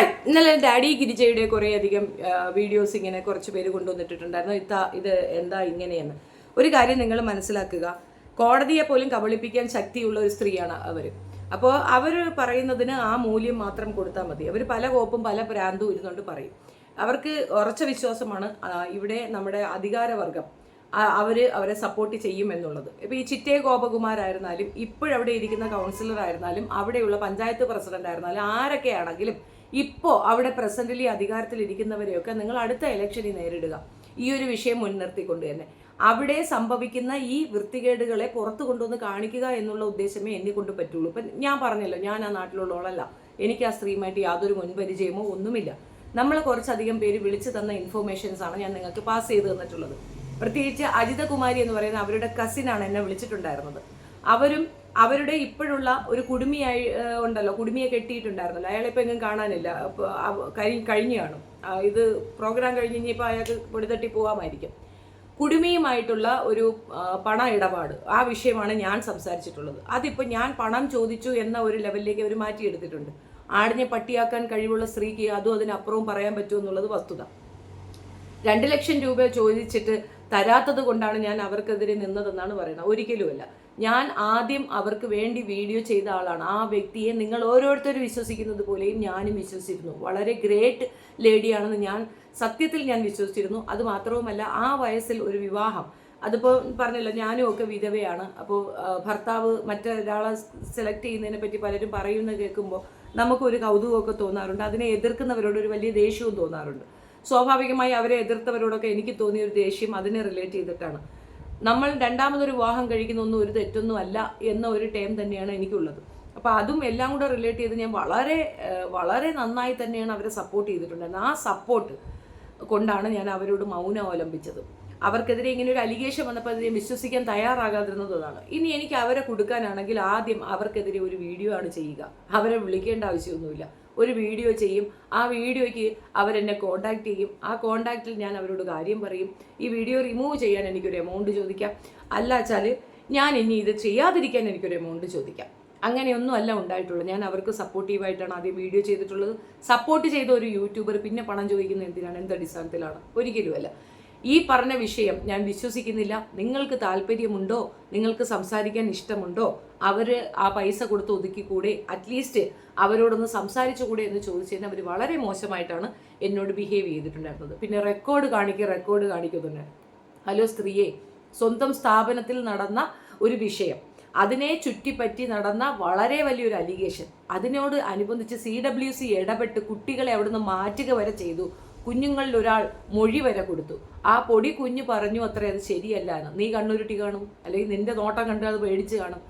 Hi, ഇന്നലെ daddy ഗിരിജയുടെ കുറേയധികം videos ഇങ്ങനെ കുറച്ച് പേര് കൊണ്ടുവന്നിട്ടുണ്ടായിരുന്നു. ഇത് എന്താ ഇങ്ങനെയെന്ന്. ഒരു കാര്യം നിങ്ങൾ മനസ്സിലാക്കുക, കോടതിയെ പോലും കബളിപ്പിക്കാൻ ശക്തിയുള്ള ഒരു സ്ത്രീയാണ് അവർ. അപ്പോൾ അവർ പറയുന്നതിന് ആ മൂല്യം മാത്രം കൊടുത്താൽ മതി. അവർ പല കോപ്പും പല പ്രാന്തും ഇരുന്നുകൊണ്ട് പറയും. അവർക്ക് ഉറച്ച വിശ്വാസമാണ് ഇവിടെ നമ്മുടെ അധികാരവർഗം അവരെ സപ്പോർട്ട് ചെയ്യും എന്നുള്ളത്. ഇപ്പോൾ ഈ ചിറ്റേ ഗോപകുമാരായിരുന്നാലും ഇപ്പോഴവിടെ ഇരിക്കുന്ന കൗൺസിലർ ആയിരുന്നാലും അവിടെയുള്ള പഞ്ചായത്ത് പ്രസിഡന്റ് ആയിരുന്നാലും ആരൊക്കെയാണെങ്കിലും ഇപ്പോൾ അവിടെ പ്രസന്റിലി അധികാരത്തിലിരിക്കുന്നവരെയൊക്കെ നിങ്ങൾ അടുത്ത ഇലക്ഷനിൽ നേരിടുക ഈ ഒരു വിഷയം മുൻനിർത്തിക്കൊണ്ട് തന്നെ. അവിടെ സംഭവിക്കുന്ന ഈ വൃത്തികേടുകളെ പുറത്തു കൊണ്ടുവന്ന് കാണിക്കുക എന്നുള്ള ഉദ്ദേശമേ എന്നെ കൊണ്ട് പറ്റുള്ളൂ. ഇപ്പം ഞാൻ പറഞ്ഞല്ലോ, ഞാൻ ആ നാട്ടിലുള്ളവളല്ല, എനിക്ക് ആ സ്ത്രീയുമായിട്ട് യാതൊരു മുൻപരിചയമോ ഒന്നുമില്ല. നമ്മൾ കുറച്ചധികം പേര് വിളിച്ചു തന്ന ഇൻഫോർമേഷൻസ് ആണ് ഞാൻ നിങ്ങൾക്ക് പാസ് ചെയ്ത് തന്നിട്ടുള്ളത്. പ്രത്യേകിച്ച് അജിതകുമാരി എന്ന് പറയുന്ന അവരുടെ കസിനാണ് എന്നെ വിളിച്ചിട്ടുണ്ടായിരുന്നത്. അവരുടെ ഇപ്പോഴുള്ള ഒരു കുടുമിയായി ഉണ്ടല്ലോ, കുടുമിയെ കെട്ടിയിട്ടുണ്ടായിരുന്നല്ലോ, അയാളിപ്പോൾ എങ്ങും കാണാനില്ല, കഴിഞ്ഞു കാണും. ഇത് പ്രോഗ്രാം കഴിഞ്ഞ് ഇനിയിപ്പോൾ അയാൾക്ക് പൊടിതട്ടി പോകാമായിരിക്കും. കുടുമിയുമായിട്ടുള്ള ഒരു പണ ഇടപാട്, ആ വിഷയമാണ് ഞാൻ സംസാരിച്ചിട്ടുള്ളത്. അതിപ്പോൾ ഞാൻ പണം ചോദിച്ചു എന്ന ഒരു ലെവലിലേക്ക് അവർ മാറ്റിയെടുത്തിട്ടുണ്ട്. ആടിനെ പട്ടിയാക്കാൻ കഴിവുള്ള സ്ത്രീക്ക് അതും അതിനപ്പുറവും പറയാൻ പറ്റുമെന്നുള്ളത് വസ്തുത. 2 ലക്ഷം രൂപ ചോദിച്ചിട്ട് തരാത്തത് കൊണ്ടാണ് ഞാൻ അവർക്കെതിരെ നിന്നതെന്നാണ് പറയുന്നത്. ഒരിക്കലുമല്ല. ഞാൻ ആദ്യം അവർക്ക് വേണ്ടി വീഡിയോ ചെയ്ത ആളാണ്. ആ വ്യക്തിയെ നിങ്ങൾ ഓരോരുത്തരും വിശ്വസിക്കുന്നത് പോലെയും ഞാനും വിശ്വസിച്ചിരുന്നു. വളരെ ഗ്രേറ്റ് ലേഡിയാണെന്ന് സത്യത്തിൽ ഞാൻ വിശ്വസിച്ചിരുന്നു. അത് മാത്രവുമല്ല, ആ വയസ്സിൽ ഒരു വിവാഹം, അതിപ്പോൾ പറഞ്ഞല്ലോ, ഞാനും ഒക്കെ വിധവയാണ്. അപ്പോൾ ഭർത്താവ് മറ്റൊരാളെ സെലക്ട് ചെയ്യുന്നതിനെ പറ്റി പലരും പറയുന്നത് കേൾക്കുമ്പോൾ നമുക്കൊരു കൗതുകമൊക്കെ തോന്നാറുണ്ട്. അതിനെ എതിർക്കുന്നവരോട് ഒരു വലിയ ദേഷ്യവും തോന്നാറുണ്ട്. സ്വാഭാവികമായി അവരെ എതിർത്തവരോടൊക്കെ എനിക്ക് തോന്നിയ ഒരു ദേഷ്യം അതിനെ റിലേറ്റ് ചെയ്തിട്ടാണ്. നമ്മൾ രണ്ടാമതൊരു വിവാഹം കഴിക്കുന്നൊന്നും ഒരു തെറ്റൊന്നും അല്ല എന്ന ഒരു ടൈം തന്നെയാണ് എനിക്കുള്ളത്. അപ്പോൾ അതും എല്ലാം കൂടെ റിലേറ്റ് ചെയ്ത് ഞാൻ വളരെ വളരെ നന്നായി തന്നെയാണ് അവരെ സപ്പോർട്ട് ചെയ്തിട്ടുണ്ടായിരുന്നത്. ആ സപ്പോർട്ട് കൊണ്ടാണ് ഞാൻ അവരോട് മൗനം അവലംബിച്ചത്. അവർക്കെതിരെ ഇങ്ങനെ ഒരു അലിഗേഷൻ വന്നപ്പോൾ അതിനെ വിശ്വസിക്കാൻ തയ്യാറാകാതിരുന്നതാണ്. ഇനി എനിക്ക് അവരെ കൊടുക്കാനാണെങ്കിൽ ആദ്യം അവർക്കെതിരെ ഒരു വീഡിയോ ആണ് ചെയ്യുക. അവരെ വിളിക്കേണ്ട ആവശ്യമൊന്നുമില്ല. ഒരു വീഡിയോ ചെയ്യും. ആ വീഡിയോയ്ക്ക് അവരെന്നെ കോൺടാക്ട് ചെയ്യും. ആ കോൺടാക്റ്റിൽ ഞാൻ അവരോട് കാര്യം പറയും. ഈ വീഡിയോ റിമൂവ് ചെയ്യാൻ എനിക്കൊരു എമൗണ്ട് ചോദിക്കാം. അല്ലാച്ചാൽ ഞാൻ ഇനി ഇത് ചെയ്യാതിരിക്കാൻ എനിക്കൊരു എമൗണ്ട് ചോദിക്കാം. അങ്ങനെയൊന്നും അല്ല ഉണ്ടായിട്ടുള്ളത്. ഞാൻ അവർക്ക് സപ്പോർട്ടീവായിട്ടാണ് ആദ്യം വീഡിയോ ചെയ്തിട്ടുള്ളത്. സപ്പോർട്ട് ചെയ്ത ഒരു യൂട്യൂബർ പിന്നെ പണം ചോദിക്കുന്നത് എന്തിനാണ്, എന്തടിസ്ഥാനത്തിലാണ്? ഒരിക്കലുമല്ല. ഈ പറഞ്ഞ വിഷയം ഞാൻ വിശ്വസിക്കുന്നില്ല. നിങ്ങൾക്ക് താല്പര്യമുണ്ടോ, നിങ്ങൾക്ക് സംസാരിക്കാൻ ഇഷ്ടമുണ്ടോ, അവർ ആ പൈസ കൊടുത്ത് ഒതുക്കിക്കൂടെ, അറ്റ്ലീസ്റ്റ് അവരോടൊന്ന് സംസാരിച്ചുകൂടെ എന്ന് ചോദിച്ചതിന് അവർ വളരെ മോശമായിട്ടാണ് എന്നോട് ബിഹേവ് ചെയ്തിട്ടുണ്ടായിരുന്നത്. പിന്നെ റെക്കോർഡ് കാണിക്കുന്നുണ്ട്. ഹലോ സ്ത്രീയെ, സ്വന്തം സ്ഥാപനത്തിൽ നടന്ന ഒരു വിഷയം, അതിനെ ചുറ്റിപ്പറ്റി നടന്ന വളരെ വലിയൊരു അലിഗേഷൻ, അതിനോട് അനുബന്ധിച്ച് CWC ഇടപെട്ട് കുട്ടികളെ അവിടുന്ന് മാറ്റുക വരെ ചെയ്തു. കുഞ്ഞുങ്ങളിൽ ഒരാൾ മൊഴി വരെ കൊടുത്തു. ആ പൊടി കുഞ്ഞ് പറഞ്ഞു അത്ര അത് ശരിയല്ല എന്ന്. നീ കണ്ണുരുട്ടി കാണും, അല്ലെങ്കിൽ നിന്റെ നോട്ടം കണ്ട് അത് പേടിച്ച് കാണും.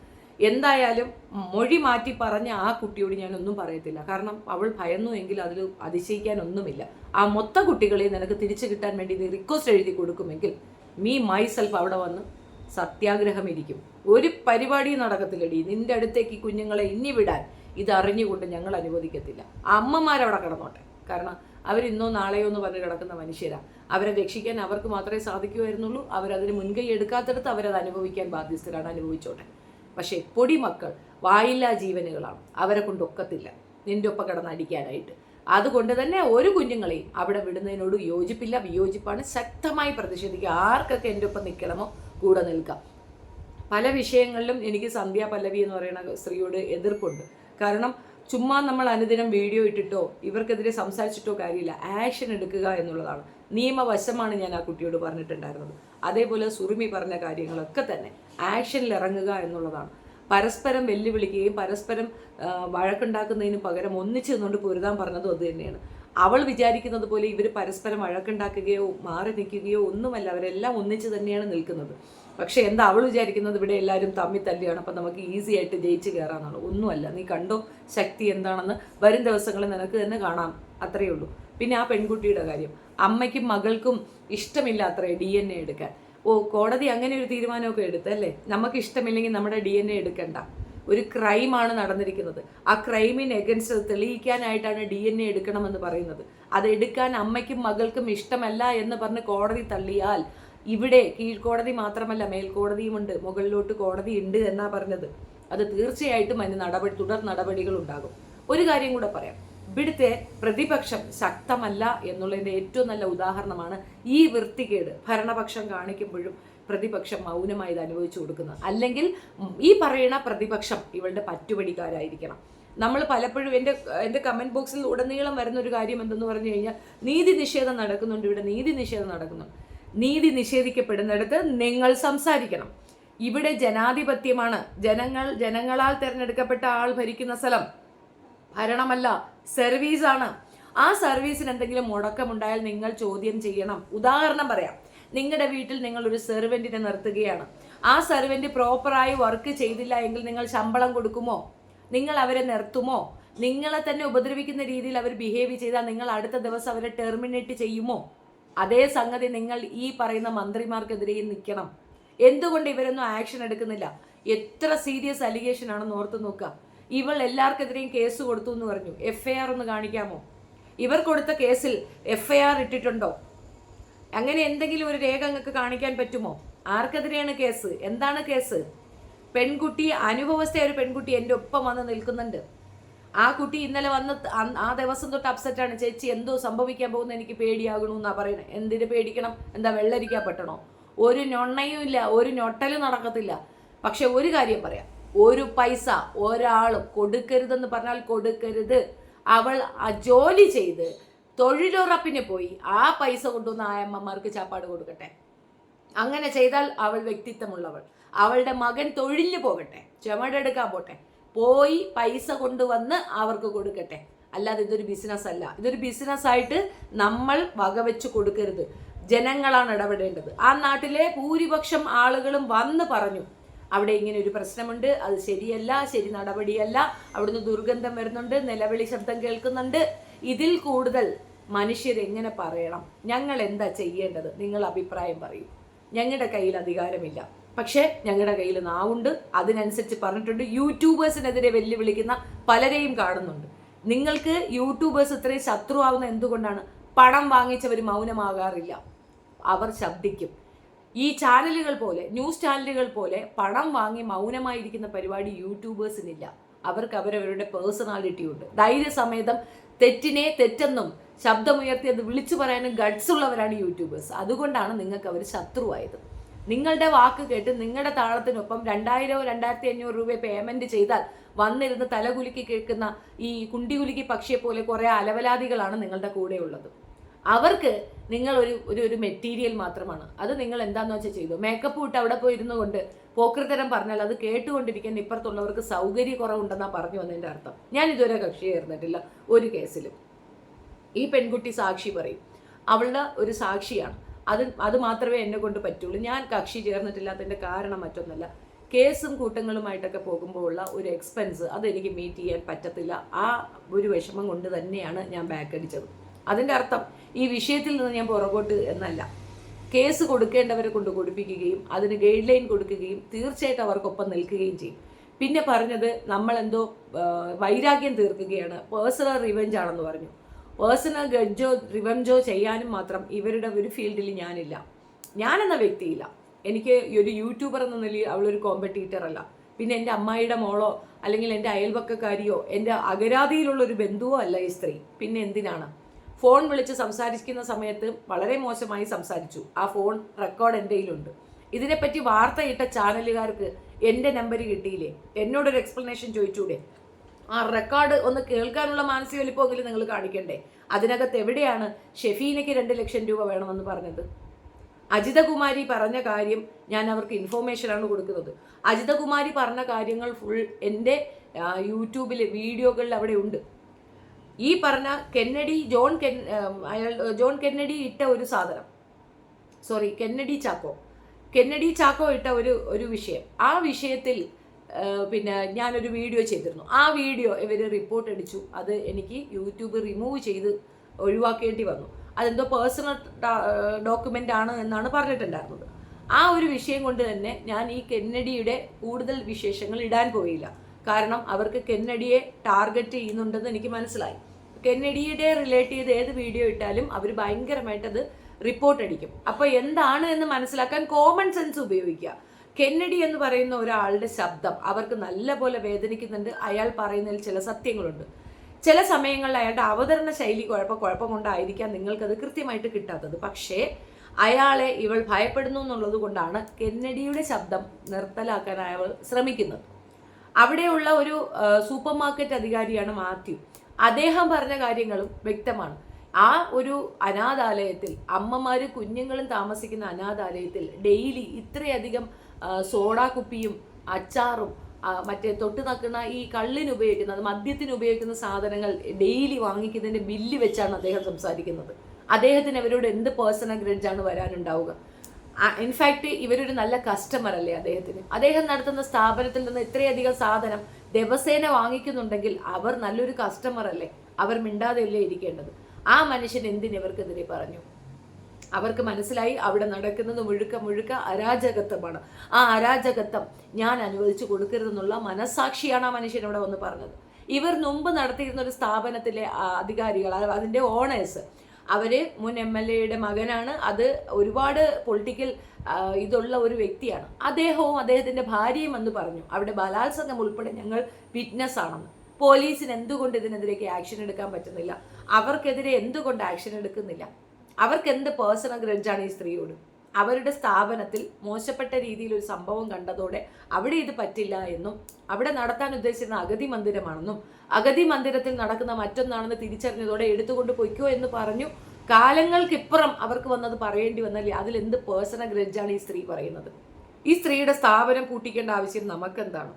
എന്തായാലും മൊഴി മാറ്റി പറഞ്ഞ ആ കുട്ടിയോട് ഞാനൊന്നും പറയത്തില്ല. കാരണം അവൾ ഭയന്നു എങ്കിൽ അതിൽ അതിശയിക്കാനൊന്നുമില്ല. ആ മൊത്ത കുട്ടികളെ നിനക്ക് തിരിച്ചു കിട്ടാൻ വേണ്ടി നീ റിക്വസ്റ്റ് എഴുതി കൊടുക്കുമെങ്കിൽ മൈസെൽഫ് അവിടെ വന്ന് സത്യാഗ്രഹം ഇരിക്കും. ഒരു പരിപാടി നടക്കത്തില്ലടി. നിന്റെ അടുത്തേക്ക് കുഞ്ഞുങ്ങളെ ഇനി വിടാൻ ഇതറിഞ്ഞുകൊണ്ട് ഞങ്ങൾ അനുവദിക്കത്തില്ല. അമ്മമാരവിടെ കിടന്നോട്ടെ. കാരണം അവരിന്നോ നാളെയോ എന്ന് പറഞ്ഞ് കിടക്കുന്ന മനുഷ്യരാണ്. അവരെ രക്ഷിക്കാൻ അവർക്ക് മാത്രമേ സാധിക്കുമായിരുന്നുള്ളൂ. അവരതിന് മുൻകൈ എടുക്കാത്തടത്ത് അവരത് അനുഭവിക്കാൻ ബാധ്യസ്ഥരാണ്. അനുഭവിച്ചോട്ടെ. പക്ഷേ പൊടിമക്കൾ വായില്ലാ ജീവനുകളാണ്. അവരെ കൊണ്ടൊക്കത്തില്ല നിന്റെ ഒപ്പം കിടന്നടിക്കാനായിട്ട്. അതുകൊണ്ട് തന്നെ ഒരു കുഞ്ഞുങ്ങളെയും അവിടെ വിടുന്നതിനോട് യോജിപ്പില്ല, വിയോജിപ്പാണ്. ശക്തമായി പ്രതിഷേധിക്കുക. ആർക്കൊക്കെ എൻ്റെ ഒപ്പം നിൽക്കണമോ കൂടെ നിൽക്കാം. പല വിഷയങ്ങളിലും എനിക്ക് സന്ധ്യ പല്ലവി എന്ന് പറയുന്ന സ്ത്രീയോട് എതിർപ്പുണ്ട്. കാരണം ചുമ്മാ നമ്മൾ അനുദിനം വീഡിയോ ഇട്ടിട്ടോ ഇവർക്കെതിരെ സംസാരിച്ചിട്ടോ കാര്യമില്ല. ആക്ഷൻ എടുക്കുക എന്നുള്ളതാണ്. നിയമവശമാണ് ഞാൻ ആ കുട്ടിയോട് പറഞ്ഞിട്ടുണ്ടായിരുന്നത്. അതേപോലെ സുറുമി പറഞ്ഞ കാര്യങ്ങളൊക്കെ തന്നെ ആക്ഷനിൽ ഇറങ്ങുക എന്നുള്ളതാണ്. പരസ്പരം വെല്ലുവിളിക്കുകയും പരസ്പരം വഴക്കുണ്ടാക്കുന്നതിന് പകരം ഒന്നിച്ച് നിന്നുകൊണ്ട് പൊരുതാൻ പറഞ്ഞതും അത് തന്നെയാണ്. അവൾ വിചാരിക്കുന്നത് പോലെ ഇവർ പരസ്പരം വഴക്കുണ്ടാക്കുകയോ മാറി നിൽക്കുകയോ ഒന്നുമല്ല. അവരെല്ലാം ഒന്നിച്ച് തന്നെയാണ് നിൽക്കുന്നത്. പക്ഷേ എന്താ അവൾ വിചാരിക്കുന്നത്, ഇവിടെ എല്ലാവരും തമ്മിൽ തല്ലിയാണ്, അപ്പം നമുക്ക് ഈസി ആയിട്ട് ജയിച്ച് കയറാമെന്നാണ്. ഒന്നുമല്ല. നീ കണ്ടോ ശക്തി എന്താണെന്ന്. വരും ദിവസങ്ങളിൽ നിനക്ക് തന്നെ കാണാം. അത്രയേ ഉള്ളൂ. പിന്നെ ആ പെൺകുട്ടിയുടെ കാര്യം, അമ്മയ്ക്കും മകൾക്കും ഇഷ്ടമില്ല അത്രേ DNA എടുക്കാൻ. കോടതി അങ്ങനെ ഒരു തീരുമാനമൊക്കെ എടുത്തല്ലേ. നമുക്ക് ഇഷ്ടമില്ലെങ്കിൽ നമ്മുടെ DNA എടുക്കണ്ട. ഒരു ക്രൈമാണ് നടന്നിരിക്കുന്നത്. ആ ക്രൈമിന് എഗൻസ്റ്റ് തെളിയിക്കാനായിട്ടാണ് DNA എടുക്കണമെന്ന് പറയുന്നത്. അത് എടുക്കാൻ അമ്മയ്ക്കും മകൾക്കും ഇഷ്ടമല്ല എന്ന് പറഞ്ഞ് കോടതി തള്ളിയാൽ, ഇവിടെ കീഴ്ക്കോടതി മാത്രമല്ല മേൽക്കോടതിയുമുണ്ട്, മുകളിലോട്ട് കോടതി ഉണ്ട് എന്നാ പറഞ്ഞത്. അത് തീർച്ചയായിട്ടും അതിന് തുടർ നടപടികൾ ഉണ്ടാകും. ഒരു കാര്യം കൂടെ പറയാം. ഇവിടുത്തെ പ്രതിപക്ഷം ശക്തമല്ല എന്നുള്ളതിൻ്റെ ഏറ്റവും നല്ല ഉദാഹരണമാണ് ഈ വൃത്തികേട് ഭരണപക്ഷം കാണിക്കുമ്പോഴും പ്രതിപക്ഷം മൗനമായി ഇത് അനുഭവിച്ചു കൊടുക്കുന്നത്. അല്ലെങ്കിൽ ഈ പറയുന്ന പ്രതിപക്ഷം ഇവളുടെ പറ്റുപടിക്കാരായിരിക്കണം. നമ്മൾ പലപ്പോഴും എൻ്റെ കമൻറ്റ് ബോക്സിൽ ഉടനീളം വരുന്ന ഒരു കാര്യം എന്തെന്ന് പറഞ്ഞു കഴിഞ്ഞാൽ, നീതി നിഷേധം നടക്കുന്നുണ്ട്, ഇവിടെ നീതി നിഷേധം നടക്കുന്നുണ്ട്. നീതി നിഷേധിക്കപ്പെടുന്നിടത്ത് നിങ്ങൾ സംസാരിക്കണം. ഇവിടെ ജനാധിപത്യമാണ്. ജനങ്ങളാൽ തിരഞ്ഞെടുക്കപ്പെട്ട ആൾ ഭരിക്കുന്ന സ്ഥലം. ഭരണമല്ല, സർവീസാണ്. ആ സർവീസിന് എന്തെങ്കിലും മുടക്കമുണ്ടായാൽ നിങ്ങൾ ചോദ്യം ചെയ്യണം. ഉദാഹരണം പറയാം, നിങ്ങളുടെ വീട്ടിൽ നിങ്ങൾ ഒരു സെർവൻറ്റിനെ നിർത്തുകയാണ്. ആ സെർവൻറ്റ് പ്രോപ്പറായി വർക്ക് ചെയ്തില്ല എങ്കിൽ നിങ്ങൾ ശമ്പളം കൊടുക്കുമോ? നിങ്ങൾ അവരെ നിർത്തുമോ? നിങ്ങളെ തന്നെ ഉപദ്രവിക്കുന്ന രീതിയിൽ അവർ ബിഹേവ് ചെയ്താൽ നിങ്ങൾ അടുത്ത ദിവസം അവരെ ടെർമിനേറ്റ് ചെയ്യുമോ? അതേ സംഗതി നിങ്ങൾ ഈ പറയുന്ന മന്ത്രിമാർക്കെതിരെയും നിൽക്കണം. എന്തുകൊണ്ട് ഇവരൊന്നും ആക്ഷൻ എടുക്കുന്നില്ല? എത്ര സീരിയസ് അലിഗേഷൻ ആണെന്ന് ഓർത്ത് നോക്കുക. ഇവൾ എല്ലാവർക്കെതിരെയും കേസ് കൊടുത്തു എന്ന് പറഞ്ഞു. FIR ഒന്ന് കാണിക്കാമോ? ഇവർ കൊടുത്ത കേസിൽ FIR ഇട്ടിട്ടുണ്ടോ? അങ്ങനെ എന്തെങ്കിലും ഒരു രേഖ നിങ്ങൾക്ക് കാണിക്കാൻ പറ്റുമോ? ആർക്കെതിരെയാണ് കേസ്? എന്താണ് കേസ്? പെൺകുട്ടി, അനുഭവസ്ഥ ഒരു പെൺകുട്ടി എൻ്റെ ഒപ്പം വന്ന് നിൽക്കുന്നുണ്ട്. ആ കുട്ടി ഇന്നലെ വന്ന് ആ ദിവസം തൊട്ട് അപ്സെറ്റാണ്. ചേച്ചി എന്തോ സംഭവിക്കാൻ പോകുന്ന എനിക്ക് പേടിയാകണമെന്നാണ് പറയുന്നത്. എന്തിനു പേടിക്കണം? എന്താ വെള്ളരിക്കാൻ പറ്റണോ? ഒരു നൊണ്ണയും ഇല്ല, ഒരു ഞൊട്ടലും നടക്കത്തില്ല. പക്ഷെ ഒരു കാര്യം പറയാം, ഒരു പൈസ ഒരാളും കൊടുക്കരുതെന്ന് പറഞ്ഞാൽ കൊടുക്കരുത്. അവൾ ആ ജോലി ചെയ്ത് തൊഴിലുറപ്പിന് പോയി ആ പൈസ കൊണ്ടുവന്ന് ആ അമ്മമാർക്ക് ചാപ്പാട് കൊടുക്കട്ടെ. അങ്ങനെ ചെയ്താൽ അവൾ വ്യക്തിത്വമുള്ളവൾ. അവളുടെ മകൻ തൊഴിലിന് പോകട്ടെ, ചുമടെടുക്കാൻ പോട്ടെ, പോയി പൈസ കൊണ്ടുവന്ന് അവർക്ക് കൊടുക്കട്ടെ. അല്ലാതെ ഇതൊരു ബിസിനസ് അല്ല. ഇതൊരു ബിസിനസ്സായിട്ട് നമ്മൾ വകവെച്ച് കൊടുക്കരുത്. ജനങ്ങളാണ് ഇടപെടേണ്ടത്. ആ നാട്ടിലെ ഭൂരിപക്ഷം ആളുകളും വന്ന് പറഞ്ഞു, അവിടെ ഇങ്ങനെ ഒരു പ്രശ്നമുണ്ട്, അത് ശരിയല്ല, ശരി നടപടിയല്ല, അവിടുന്ന് ദുർഗന്ധം വരുന്നുണ്ട്, നിലവിളി ശബ്ദം കേൾക്കുന്നുണ്ട്. ഇതിൽ കൂടുതൽ മനുഷ്യരെങ്ങനെ പറയണം? ഞങ്ങൾ എന്താ ചെയ്യേണ്ടത്? നിങ്ങൾ അഭിപ്രായം പറയൂ. ഞങ്ങളുടെ കയ്യിൽ അധികാരമില്ല, പക്ഷേ ഞങ്ങളുടെ കയ്യിൽ നാവുണ്ട്. അതിനനുസരിച്ച് പറഞ്ഞിട്ടുണ്ട്. യൂട്യൂബേഴ്സിനെതിരെ വെല്ലുവിളിക്കുന്ന പലരെയും കാണുന്നുണ്ട്. നിങ്ങൾക്ക് യൂട്യൂബേഴ്സ് ഇത്രയും ശത്രുവാകുന്ന എന്തുകൊണ്ടാണ്? പണം വാങ്ങിച്ചവർ മൗനമാകാറില്ല, അവർ ശബ്ദിക്കും. ഈ ചാനലുകൾ പോലെ, ന്യൂസ് ചാനലുകൾ പോലെ പണം വാങ്ങി മൗനമായിരിക്കുന്ന പരിപാടി യൂട്യൂബേഴ്സിനില്ല. അവർക്ക് അവരവരുടെ പേഴ്സണാലിറ്റി ഉണ്ട്. ധൈര്യസമേതം തെറ്റിനെ തെറ്റെന്നും ശബ്ദമുയർത്തി അത് വിളിച്ചു പറയാനും ഗഡ്സ് ഉള്ളവരാണ് യൂട്യൂബേഴ്സ്. അതുകൊണ്ടാണ് നിങ്ങൾക്ക് അവർ ശത്രുവായത്. നിങ്ങളുടെ വാക്ക് കേട്ട് നിങ്ങളുടെ താളത്തിനൊപ്പം 2000 2500 രൂപ പേയ്മെന്റ് ചെയ്താൽ വന്നിരുന്ന് തലകുലുക്കി കേൾക്കുന്ന ഈ കുണ്ടികുലുക്കി പക്ഷിയെ പോലെ കുറേ അലവലാദികളാണ് നിങ്ങളുടെ കൂടെ ഉള്ളത്. അവർക്ക് നിങ്ങൾ ഒരു മെറ്റീരിയൽ മാത്രമാണ്. അത് നിങ്ങൾ എന്താണെന്ന് വെച്ചാൽ ചെയ്തു. മേക്കപ്പ് ഇട്ട് അവിടെ പോയി ഇരുന്നു കൊണ്ട് പോക്കൃതരം പറഞ്ഞാൽ അത് കേട്ടുകൊണ്ടിരിക്കാൻ ഇപ്പുറത്തുള്ളവർക്ക് സൗകര്യക്കുറവുണ്ടെന്നാണ് പറഞ്ഞു വന്നതിൻ്റെ അർത്ഥം. ഞാൻ ഇതുവരെ കക്ഷി ചേർന്നിട്ടില്ല ഒരു കേസിലും. ഈ പെൺകുട്ടി സാക്ഷി പറയും, അവളുടെ ഒരു സാക്ഷിയാണ്. അത് മാത്രമേ എന്നെ കൊണ്ട് പറ്റുള്ളൂ. ഞാൻ കക്ഷി ചേർന്നിട്ടില്ലാത്തതിൻ്റെ കാരണം മറ്റൊന്നല്ല, കേസും കൂട്ടങ്ങളുമായിട്ടൊക്കെ പോകുമ്പോൾ ഉള്ള ഒരു എക്സ്പെൻസ് അതെനിക്ക് മീറ്റ് ചെയ്യാൻ പറ്റത്തില്ല. ആ ഒരു വിഷമം കൊണ്ട് തന്നെയാണ് ഞാൻ ബാക്ക് അടിച്ചത്. അതിൻ്റെ അർത്ഥം ഈ വിഷയത്തിൽ നിന്ന് ഞാൻ പുറകോട്ട് എന്നല്ല. കേസ് കൊടുക്കേണ്ടവരെ കൊണ്ട് കൊടുപ്പിക്കുകയും അതിന് ഗൈഡ് ലൈൻ കൊടുക്കുകയും തീർച്ചയായിട്ടും അവർക്കൊപ്പം നിൽക്കുകയും ചെയ്യും. പിന്നെ പറഞ്ഞത് നമ്മളെന്തോ വൈരാഗ്യം തീർക്കുകയാണ്, പേഴ്സണൽ റിവെഞ്ച് ആണെന്ന് പറഞ്ഞു. പേഴ്സണൽ ഗഡ്ജോ റിവെഞ്ചോ ചെയ്യാനും മാത്രം ഇവരുടെ ഒരു ഫീൽഡിൽ ഞാനില്ല. ഞാനെന്ന വ്യക്തിയില്ല. എനിക്ക് ഒരു യൂട്യൂബർ എന്ന നിലയിൽ അവളൊരു കോമ്പറ്റീറ്റർ അല്ല. പിന്നെ എൻ്റെ അമ്മായിയുടെ മോളോ അല്ലെങ്കിൽ എൻ്റെ അയൽവക്കക്കാരിയോ എൻ്റെ അകരാതിയിലുള്ളൊരു ബന്ധുവോ അല്ല ഈ സ്ത്രീ. പിന്നെ എന്തിനാണ്? ഫോൺ വിളിച്ച് സംസാരിക്കുന്ന സമയത്ത് വളരെ മോശമായി സംസാരിച്ചു. ആ ഫോൺ റെക്കോർഡ് എൻ്റെ കയ്യിലുണ്ട്. ഇതിനെപ്പറ്റി വാർത്തയിട്ട ചാനലുകാർക്ക് എൻ്റെ നമ്പർ കിട്ടിയില്ലേ? എന്നോടൊരു എക്സ്പ്ലനേഷൻ ചോദിച്ചൂടെ? ആ റെക്കോർഡ് ഒന്ന് കേൾക്കാനുള്ള മാനസിക വലിപ്പമെങ്കിലും നിങ്ങൾ കാണിക്കണ്ടേ? അതിനകത്ത് എവിടെയാണ് ഷെഫീനയ്ക്ക് 2 ലക്ഷം രൂപ വേണമെന്ന് പറഞ്ഞത്? അജിതകുമാരി പറഞ്ഞ കാര്യം ഞാൻ അവർക്ക് ഇൻഫോർമേഷനാണ് കൊടുക്കുന്നത്. അജിതകുമാരി പറഞ്ഞ കാര്യങ്ങൾ ഫുൾ എൻ്റെ യൂട്യൂബിലെ വീഡിയോകളിൽ അവിടെ ഉണ്ട്. ഈ പറഞ്ഞ ജോൺ കെന്നഡി ഇട്ട ഒരു സാധനം, കെന്നഡി ചാക്കോ ഇട്ട ഒരു വിഷയം, ആ വിഷയത്തിൽ പിന്നെ ഞാനൊരു വീഡിയോ ചെയ്തിരുന്നു. ആ വീഡിയോ ഇവർ റിപ്പോർട്ട് അടിച്ചു. അത് എനിക്ക് യൂട്യൂബ് റിമൂവ് ചെയ്ത് ഒഴിവാക്കേണ്ടി വന്നു. അതെന്തോ പേഴ്സണൽ ഡോക്യുമെൻ്റ് ആണ് എന്നാണ് പറഞ്ഞിട്ടുണ്ടായിരുന്നത്. ആ ഒരു വിഷയം കൊണ്ട് തന്നെ ഞാൻ ഈ കെന്നഡിയുടെ കൂടുതൽ വിശേഷങ്ങൾ ഇടാൻ പോയില്ല. കാരണം അവർക്ക് കെന്നഡിയെ ടാർഗറ്റ് ചെയ്യുന്നുണ്ടെന്ന് എനിക്ക് മനസ്സിലായി. കെന്നഡിയുടെ റിലേറ്റ് ചെയ്ത് ഏത് വീഡിയോ ഇട്ടാലും അവർ ഭയങ്കരമായിട്ടത് റിപ്പോർട്ട് അടിക്കും. അപ്പോൾ എന്താണ് എന്ന് മനസ്സിലാക്കാൻ കോമൺ സെൻസ് ഉപയോഗിക്കുക. കെന്നഡി എന്ന് പറയുന്ന ഒരാളുടെ ശബ്ദം അവർക്ക് നല്ല പോലെ വേദനിക്കുന്നുണ്ട്. അയാൾ പറയുന്നതിൽ ചില സത്യങ്ങളുണ്ട്. ചില സമയങ്ങളിൽ അയാളുടെ അവതരണ ശൈലി കുഴപ്പം കൊണ്ടായിരിക്കാം നിങ്ങൾക്കത് കൃത്യമായിട്ട് കിട്ടാത്തത്. പക്ഷേ അയാളെ ഇവൾ ഭയപ്പെടുന്നു എന്നുള്ളത് കൊണ്ടാണ് കെന്നഡിയുടെ ശബ്ദം നിർത്തലാക്കാൻ അയാൾ ശ്രമിക്കുന്നത്. അവിടെയുള്ള ഒരു സൂപ്പർ മാർക്കറ്റ് അധികാരിയാണ് മാത്യു. അദ്ദേഹം പറഞ്ഞ കാര്യങ്ങളും വ്യക്തമാണ്. ആ ഒരു അനാഥാലയത്തിൽ, അമ്മമാരും കുഞ്ഞുങ്ങളും താമസിക്കുന്ന അനാഥാലയത്തിൽ ഡെയിലി ഇത്രയധികം സോഡാ കുപ്പിയും അച്ചാറും മറ്റേ തൊട്ട് നക്കുന്ന ഈ കള്ളിന് ഉപയോഗിക്കുന്നത്, മദ്യത്തിന് ഉപയോഗിക്കുന്ന സാധനങ്ങൾ ഡെയിലി വാങ്ങിക്കുന്നതിൻ്റെ ബില്ല് വെച്ചാണ് അദ്ദേഹം സംസാരിക്കുന്നത്. അദ്ദേഹത്തിന് അവരോട് എന്ത് പേഴ്സണൽ ഗ്രഡ്ജാണ് വരാനുണ്ടാവുക? ഇൻഫാക്ട് ഇവരൊരു നല്ല കസ്റ്റമർ അല്ലേ അദ്ദേഹത്തിന്? അദ്ദേഹം നടത്തുന്ന സ്ഥാപനത്തിൽ നിന്ന് ഇത്രയധികം സാധനം ദിവസേന വാങ്ങിക്കുന്നുണ്ടെങ്കിൽ അവർ നല്ലൊരു കസ്റ്റമർ അല്ലേ? അവർ മിണ്ടാതെയല്ലേ ഇരിക്കേണ്ടത്? ആ മനുഷ്യൻ എന്തിനിവർക്കെതിരെ പറഞ്ഞു? അവർക്ക് മനസ്സിലായി അവിടെ നടക്കുന്നത് മുഴുക്ക അരാജകത്വമാണ്. ആ അരാജകത്വം ഞാൻ അനുവദിച്ചു കൊടുക്കരുതെന്നുള്ള മനസാക്ഷിയാണ് ആ മനുഷ്യൻ ഇവിടെ വന്ന് പറഞ്ഞത്. ഇവർ മുമ്പ് നടത്തിയിരുന്ന ഒരു സ്ഥാപനത്തിലെ അധികാരികൾ, അതിൻ്റെ ഓണേഴ്സ്, അവർ മുൻ MLA മകനാണ്. അത് ഒരുപാട് പൊളിറ്റിക്കൽ ഇതുള്ള ഒരു വ്യക്തിയാണ്. അദ്ദേഹവും അദ്ദേഹത്തിൻ്റെ ഭാര്യയും എന്ന് പറഞ്ഞു അവിടെ ബലാത്സംഗം ഉൾപ്പെടെ ഞങ്ങൾ വിറ്റ്നസ് ആണെന്ന്. പോലീസിന് എന്തുകൊണ്ട് ഇതിനെതിരേക്ക് ആക്ഷൻ എടുക്കാൻ പറ്റുന്നില്ല? അവർക്കെതിരെ എന്തുകൊണ്ട് ആക്ഷൻ എടുക്കുന്നില്ല? അവർക്ക് എന്ത് പേഴ്സണൽ ഗ്രഡ്ജാണ് ഈ സ്ത്രീയോട്? അവരുടെ സ്ഥാപനത്തിൽ മോശപ്പെട്ട രീതിയിൽ ഒരു സംഭവം കണ്ടതോടെ അവിടെ ഇത് പറ്റില്ല എന്നും അവിടെ നടത്താൻ ഉദ്ദേശിച്ചിരുന്ന അഗതി മന്ദിരമാണെന്നും അഗതി മന്ദിരത്തിൽ നടക്കുന്ന മറ്റൊന്നാണെന്ന് തിരിച്ചറിഞ്ഞതോടെ എടുത്തുകൊണ്ട് പൊയ്ക്കോ എന്ന് പറഞ്ഞു. കാലങ്ങൾക്കിപ്പുറം അവർക്ക് വന്നത് പറയേണ്ടി വന്നല്ലേ? അതിലെന്ത് പേഴ്സണൽ ഗ്രഡ്ജാണ് ഈ സ്ത്രീ പറയുന്നത്? ഈ സ്ത്രീയുടെ സ്ഥാപനം പൂട്ടിക്കേണ്ട ആവശ്യം നമുക്കെന്താണ്?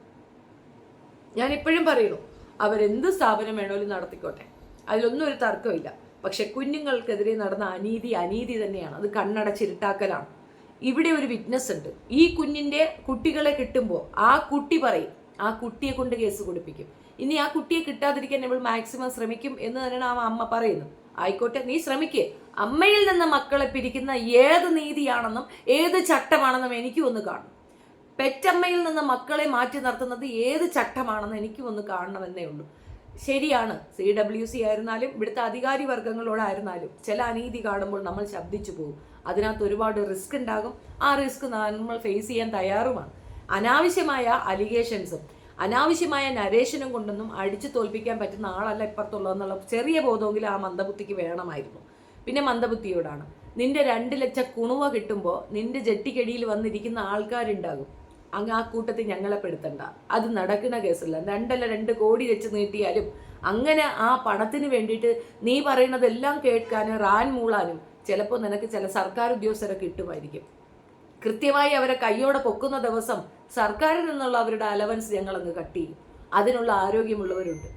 ഞാൻ ഇപ്പോഴും പറയുന്നു, അവരെന്ത് സ്ഥാപനം വേണമെങ്കിലും നടത്തിക്കോട്ടെ, അതിലൊന്നും ഒരു തർക്കമില്ല. പക്ഷെ കുഞ്ഞുങ്ങൾക്കെതിരെ നടന്ന അനീതി തന്നെയാണ്. അത് കണ്ണടച്ചിരുട്ടാക്കലാണ്. ഇവിടെ ഒരു വിറ്റ്നസ് ഉണ്ട്. ഈ കുട്ടികളെ കിട്ടുമ്പോൾ ആ കുട്ടി പറയും, ആ കുട്ടിയെ കൊണ്ട് കേസ് കൊടുപ്പിക്കും. ഇനി ആ കുട്ടിയെ കിട്ടാതിരിക്കാൻ നമ്മൾ മാക്സിമം ശ്രമിക്കും എന്ന് തന്നെയാണ് ആ അമ്മ പറയുന്നത്. ആയിക്കോട്ടെ, നീ ശ്രമിക്കേ. അമ്മയിൽ നിന്ന് മക്കളെ പിരിക്കുന്ന ഏത് നീതിയാണെന്നും ഏത് ചട്ടമാണെന്നും എനിക്കും ഒന്ന് കാണും. പെറ്റമ്മയിൽ നിന്ന് മക്കളെ മാറ്റി നിർത്തുന്നത് ഏത് ചട്ടമാണെന്ന് എനിക്കും ഒന്ന് കാണണമെന്നേ ഉള്ളൂ. ശരിയാണ്, CWC ആയിരുന്നാലും ഇവിടുത്തെ അധികാരി വർഗങ്ങളോടായിരുന്നാലും ചില അനീതി കാണുമ്പോൾ നമ്മൾ ശബ്ദിച്ചു പോകും. അതിനകത്ത് ഒരുപാട് റിസ്ക് ഉണ്ടാകും. ആ റിസ്ക് നമ്മൾ ഫേസ് ചെയ്യാൻ തയ്യാറുമാണ്. അനാവശ്യമായ അലിഗേഷൻസും അനാവശ്യമായ നരേഷനും കൊണ്ടൊന്നും അടിച്ചു തോൽപ്പിക്കാൻ പറ്റുന്ന ആളല്ല ഇപ്പുറത്തുള്ളതെന്നുള്ള ചെറിയ ബോധമെങ്കിലും ആ മന്ദബുദ്ധിക്ക് വേണമായിരുന്നു. പിന്നെ മന്ദബുദ്ധിയോടാണ്, നിന്റെ 2 ലക്ഷം കുണുവ കിട്ടുമ്പോൾ നിന്റെ ജെട്ടിക്കടിയിൽ വന്നിരിക്കുന്ന ആൾക്കാരുണ്ടാകും. അങ്ങ് ആ കൂട്ടത്തിൽ ഞങ്ങളെ പെടുത്തണ്ട. അത് നടക്കുന്ന കേസല്ല. 2 കോടി വെച്ച് നീട്ടിയാലും അങ്ങനെ ആ പണത്തിന് വേണ്ടിയിട്ട് നീ പറയുന്നതെല്ലാം കേൾക്കാൻ റാൻ മൂളാനും ചിലപ്പോൾ നിനക്ക് ചില സർക്കാർ ഉദ്യോഗസ്ഥരെ കിട്ടുമായിരിക്കും. കൃത്യമായി അവരെ കയ്യോടെ പൊക്കുന്ന ദിവസം സർക്കാരിൽ നിന്നുള്ള അവരുടെ അലവൻസ് ഞങ്ങളങ്ങ് കട്ട് ചെയ്യും. അതിനുള്ള ആരോഗ്യമുള്ളവരുണ്ട്.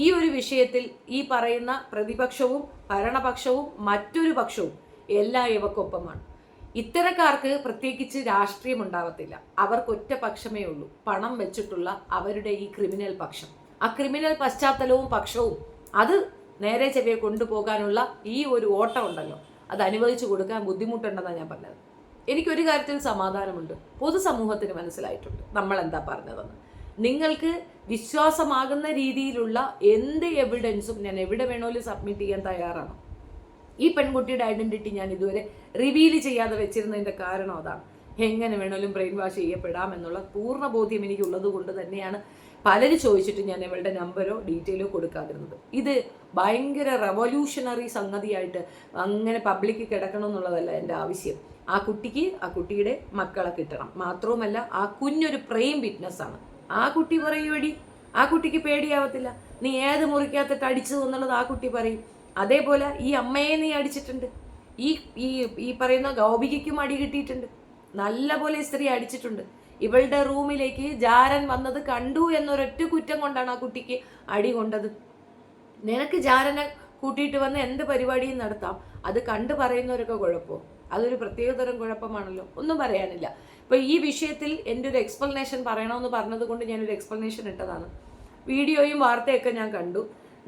ഈ ഒരു വിഷയത്തിൽ ഈ പറയുന്ന പ്രതിപക്ഷവും ഭരണപക്ഷവും മറ്റൊരു പക്ഷവും എല്ലാം ഇവക്കൊപ്പമാണ്. ഇത്തരക്കാർക്ക് പ്രത്യേകിച്ച് രാഷ്ട്രീയം ഉണ്ടാവത്തില്ല. അവർക്ക് ഒറ്റ പക്ഷമേ ഉള്ളൂ, പണം വെച്ചിട്ടുള്ള അവരുടെ ഈ ക്രിമിനൽ പക്ഷം. ആ ക്രിമിനൽ പശ്ചാത്തലവും പക്ഷവും അത് നേരെ ചെവിയെ കൊണ്ടുപോകാനുള്ള ഈ ഒരു ഓട്ടം ഉണ്ടല്ലോ, അത് അനുവദിച്ചു കൊടുക്കാൻ ബുദ്ധിമുട്ടുണ്ടെന്നാണ് ഞാൻ പറഞ്ഞത്. എനിക്കൊരു കാര്യത്തിൽ സമാധാനമുണ്ട്, പൊതുസമൂഹത്തിന് മനസ്സിലായിട്ടുണ്ട് നമ്മൾ എന്താ പറഞ്ഞതെന്ന്. നിങ്ങൾക്ക് വിശ്വാസമാകുന്ന രീതിയിലുള്ള എന്ത് എവിഡൻസും ഞാൻ എവിടെ വേണമെങ്കിലും സബ്മിറ്റ് ചെയ്യാൻ തയ്യാറാണ്. ഈ പെൺകുട്ടിയുടെ ഐഡന്റിറ്റി ഞാൻ ഇതുവരെ റിവീൽ ചെയ്യാതെ വെച്ചിരുന്നതിൻ്റെ കാരണം അതാണ്. എങ്ങനെ വേണമെങ്കിലും ബ്രെയിൻ വാഷ് ചെയ്യപ്പെടാം എന്നുള്ള പൂർണ്ണ ബോധ്യം എനിക്കുള്ളത് കൊണ്ട് തന്നെയാണ് പലരും ചോദിച്ചിട്ട് ഞാൻ ഇവളുടെ നമ്പരോ ഡീറ്റെയിലോ കൊടുക്കാതിരുന്നത്. ഇത് ഭയങ്കര റെവല്യൂഷണറി സംഗതിയായിട്ട് അങ്ങനെ പബ്ലിക്ക് കിടക്കണം എന്നുള്ളതല്ല എൻ്റെ ആവശ്യം. ആ കുട്ടിക്ക് ആ കുട്ടിയുടെ മക്കളെ കിട്ടണം. മാത്രവുമല്ല ആ കുഞ്ഞൊരു പ്രൈം വിറ്റ്നസ്സാണ്. ആ കുട്ടി പറയുവടി, ആ കുട്ടിക്ക് പേടിയാവത്തില്ല. നീ ഏത് മുറിക്കകത്തിട്ട് അടിച്ചു എന്നുള്ളത് ആ കുട്ടി പറയും. അതേപോലെ ഈ അമ്മയെ നീ അടിച്ചിട്ടുണ്ട്, ഈ ഈ ഈ പറയുന്ന ഗൗപികയ്ക്കും അടി കിട്ടിയിട്ടുണ്ട്, നല്ല പോലെ സ്ത്രീ അടിച്ചിട്ടുണ്ട്. ഇവളുടെ റൂമിലേക്ക് ജാരൻ വന്നത് കണ്ടു എന്നൊരൊറ്റ കുറ്റം കൊണ്ടാണ് ആ കുട്ടിക്ക് അടി കൊണ്ടത്. നിനക്ക് ജാരനെ കൂട്ടിയിട്ട് വന്ന് എന്ത് പരിപാടിയും നടത്താം, അത് കണ്ടു പറയുന്നവരൊക്കെ കുഴപ്പമോ? അതൊരു പ്രത്യേകതരം കുഴപ്പമാണല്ലോ. ഒന്നും പറയാനില്ല. ഇപ്പോൾ ഈ വിഷയത്തിൽ എൻ്റെ ഒരു എക്സ്പ്ലനേഷൻ പറയണമെന്ന് പറഞ്ഞത് കൊണ്ട് ഞാനൊരു എക്സ്പ്ലനേഷൻ ഇട്ടതാണ്. വീഡിയോയും വാർത്തയൊക്കെ ഞാൻ കണ്ടു.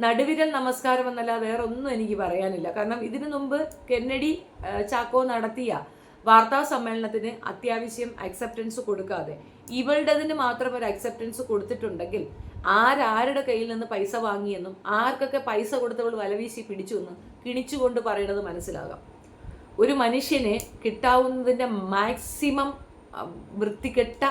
നടുവിരൽ നമസ്കാരം എന്നല്ല വേറെ ഒന്നും എനിക്ക് പറയാനില്ല. കാരണം ഇതിനു മുമ്പ് കെന്നഡി ചാക്കോ നടത്തിയ വാർത്താ സമ്മേളനത്തിന് അത്യാവശ്യം അക്സെപ്റ്റൻസ് കൊടുക്കാതെ ഇവളുടേതിന് മാത്രം ഒരു അക്സെപ്റ്റൻസ് കൊടുത്തിട്ടുണ്ടെങ്കിൽ ആരുടെ കയ്യിൽ നിന്ന് പൈസ വാങ്ങിയെന്നും ആർക്കൊക്കെ പൈസ കൊടുത്തവൾ വലവീശി പിടിച്ചു എന്നും കിണിച്ചുകൊണ്ട് പറയുന്നത് മനസ്സിലാകാം. ഒരു മനുഷ്യനെ കിട്ടാവുന്നതിൻ്റെ മാക്സിമം വൃത്തികെട്ട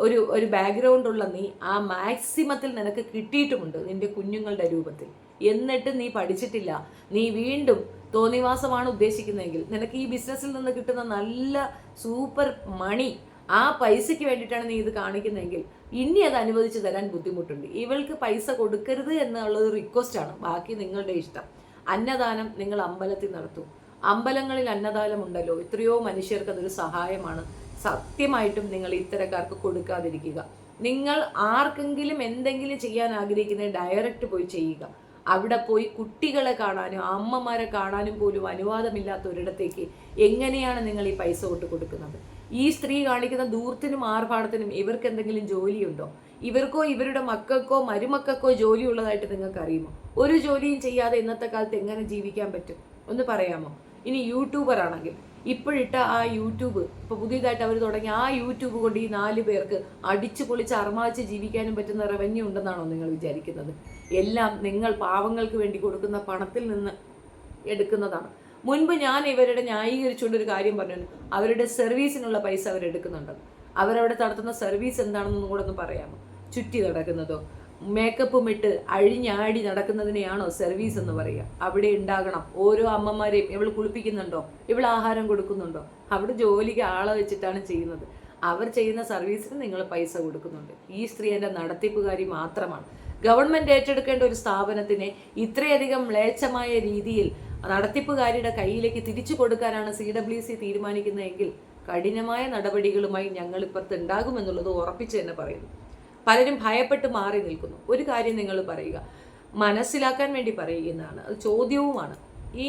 ഒരു ബാക്ക്ഗ്രൗണ്ടുള്ള നീ ആ മാക്സിമത്തിൽ നിനക്ക് കിട്ടിയിട്ടുമുണ്ട് നിന്റെ കുഞ്ഞുങ്ങളുടെ രൂപത്തിൽ. എന്നിട്ട് നീ പഠിച്ചിട്ടില്ല, നീ വീണ്ടും തോന്നിവാസമാണ് ഉദ്ദേശിക്കുന്നതെങ്കിൽ നിനക്ക് ഈ ബിസിനസ്സിൽ നിന്ന് കിട്ടുന്ന നല്ല സൂപ്പർ മണി, ആ പൈസയ്ക്ക് വേണ്ടിയിട്ടാണ് നീ ഇത് കാണിക്കുന്നതെങ്കിൽ ഇനി അത് അനുവദിച്ച് തരാൻ ബുദ്ധിമുട്ടുണ്ട്. ഇവൾക്ക് പൈസ കൊടുക്കരുത് എന്നുള്ളത് റിക്വസ്റ്റാണ്, ബാക്കി നിങ്ങളുടെ ഇഷ്ടം. അന്നദാനം നിങ്ങൾ അമ്പലത്തിൽ നടത്തും. അമ്പലങ്ങളിൽ അന്നദാനം ഉണ്ടല്ലോ, എത്രയോ മനുഷ്യർക്ക് അതൊരു സഹായമാണ്. സത്യമായിട്ടും നിങ്ങൾ ഇത്തരക്കാർക്ക് കൊടുക്കാതിരിക്കുക. നിങ്ങൾ ആർക്കെങ്കിലും എന്തെങ്കിലും ചെയ്യാൻ ആഗ്രഹിക്കുന്നത് ഡയറക്റ്റ് പോയി ചെയ്യുക. അവിടെ പോയി കുട്ടികളെ കാണാനും അമ്മമാരെ കാണാനും പോലും അനുവാദമില്ലാത്ത ഒരിടത്തേക്ക് എങ്ങനെയാണ് നിങ്ങൾ ഈ പൈസ കൊണ്ട് കൊടുക്കുന്നത്? ഈ സ്ത്രീ കാണിക്കുന്ന ദൂർത്തിനും ആർഭാടത്തിനും ഇവർക്ക് എന്തെങ്കിലും ജോലിയുണ്ടോ? ഇവർക്കോ ഇവരുടെ മക്കൾക്കോ മരുമക്കൾക്കോ ജോലി ഉള്ളതായിട്ട് നിങ്ങൾക്ക് അറിയുമോ? ഒരു ജോലിയും ചെയ്യാതെ ഇന്നത്തെ കാലത്ത് എങ്ങനെ ജീവിക്കാൻ പറ്റും ഒന്ന് പറയാമോ? ഇനി യൂട്യൂബർ ആണെങ്കിൽ ഇപ്പോഴിട്ട ആ യൂട്യൂബ്, ഇപ്പോൾ പുതിയതായിട്ട് അവർ തുടങ്ങി ആ യൂട്യൂബ് കൊണ്ട് ഈ 4 പേർക്ക് അടിച്ചു പൊളിച്ച് അർമാച്ച് ജീവിക്കാനും പറ്റുന്ന റവന്യൂ ഉണ്ടെന്നാണോ നിങ്ങൾ വിചാരിക്കുന്നത്? എല്ലാം നിങ്ങൾ പാവങ്ങൾക്ക് വേണ്ടി കൊടുക്കുന്ന പണത്തിൽ നിന്ന് എടുക്കുന്നതാണ്. മുൻപ് ഞാൻ ഇവരുടെ ന്യായീകരിച്ചുകൊണ്ടൊരു കാര്യം പറഞ്ഞു, അവരുടെ സർവീസിനുള്ള പൈസ അവരെടുക്കുന്നുണ്ട്. അവരവിടെ നടത്തുന്ന സർവീസ് എന്താണെന്നും കൂടെ ഒന്ന് പറയാമോ? ചുറ്റി നടക്കുന്നതോ മേക്കപ്പും ഇട്ട് അഴിഞ്ഞാടി നടക്കുന്നതിനെയാണോ സർവീസ് എന്ന് പറയുക? അവിടെ ഉണ്ടാകണം ഓരോ അമ്മമാരെയും. ഇവൾ കുളിപ്പിക്കുന്നുണ്ടോ? ഇവൾ ആഹാരം കൊടുക്കുന്നുണ്ടോ? അവിടെ ജോലിക്ക് ആളെ വെച്ചിട്ടാണ് ചെയ്യുന്നത്. അവർ ചെയ്യുന്ന സർവീസിന് നിങ്ങൾ പൈസ കൊടുക്കുന്നുണ്ട്. ഈ സ്ത്രീ എൻ്റെ നടത്തിപ്പുകാരി മാത്രമാണ്. ഗവൺമെൻറ് ഏറ്റെടുക്കേണ്ട ഒരു സ്ഥാപനത്തിനെ ഇത്രയധികം മ്ലേച്ഛമായ രീതിയിൽ നടത്തിപ്പുകാരിയുടെ കയ്യിലേക്ക് തിരിച്ചു കൊടുക്കാനാണ് CWC തീരുമാനിക്കുന്നതെങ്കിൽ കഠിനമായ നടപടികളുമായി ഞങ്ങൾ ഇപ്പുറത്ത് ഉണ്ടാകുമെന്നുള്ളത് ഉറപ്പിച്ച് തന്നെ പറയുന്നു. പലരും ഭയപ്പെട്ട് മാറി നിൽക്കുന്നു. ഒരു കാര്യം നിങ്ങൾ പറയുക, മനസ്സിലാക്കാൻ വേണ്ടി പറയുന്നതാണ്, അത് ചോദ്യവുമാണ്. ഈ